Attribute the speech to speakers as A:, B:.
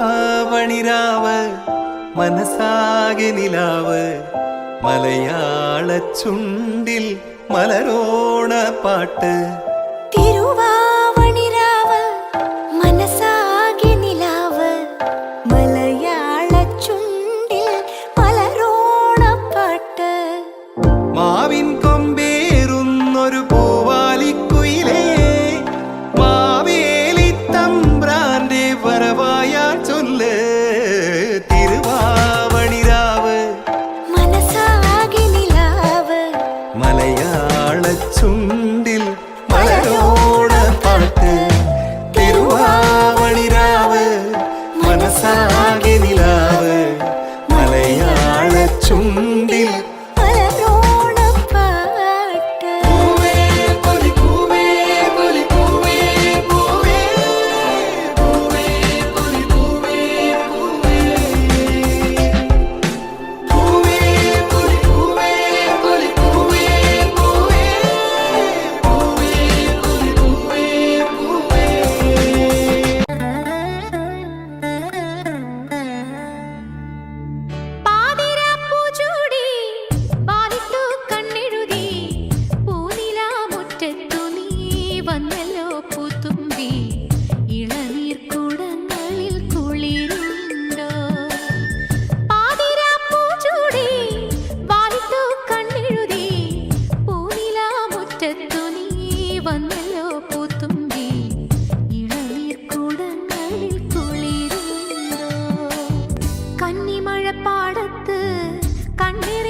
A: തിരുവാവണിരാവ് മനസാകെ നിലാവ് മലയാള ചുണ്ടിൽ മലരോണ പാട്ട്.
B: തിരുവാവണിരാവ് മനസാകെ നിലാവ് മലയാള ചുണ്ടിൽ മലരോണ പാട്ട്.
A: മാവിൻ കൊമ്പേറുന്നൊരു പൂവാലിക്കുയിലേ മാവേലി തമ്പ്രാന്റെ വരവായാ ചൊല്ല്. തിരുവാവണിരാവ്
B: മനസാകെ നിലാവ്
A: മലയാള ചുണ്ടിൽ മലരോണ പാട്ട്. തിരുവാവണിരാവ് മനസാകെ നിലാവ് മലയാള ചുണ്ടിൽ
B: മലരോണ പാട്ട്.
A: പൂവേ പൊലി പൂവേ പൊലി പൂവേ പൂവേ പൂവേ പൊലി പൂവേ പൂവേ പൂവേ പൊലി പൂവേ പൊലി പൂവേ പൂവേ പൂവേ പൊലി പൂവേ പൂവേ.
B: പാതിരാപ്പൂചൂടി വാലിട്ടു കണ്ണെഴുതി പൂനിലാമുറ്റത്തു നീ വന്നല്ലോ പൂത്തുമ്പി. ഇളനീർക്കുടങ്ങളിൽ കുളിരുണ്ടോ? പാതിരാപ്പൂചൂടി വാലിട്ടു കണ്ണെഴുതി പൂനിലാമുറ്റത്തു നീ വന്നല്ലോ പൂത്തുമ്പി. ഇളനീർക്കുടങ്ങളിൽ കുളിരുണ്ടോ? കന്നിമഴപ്പാടത്ത് കണ്ണിറ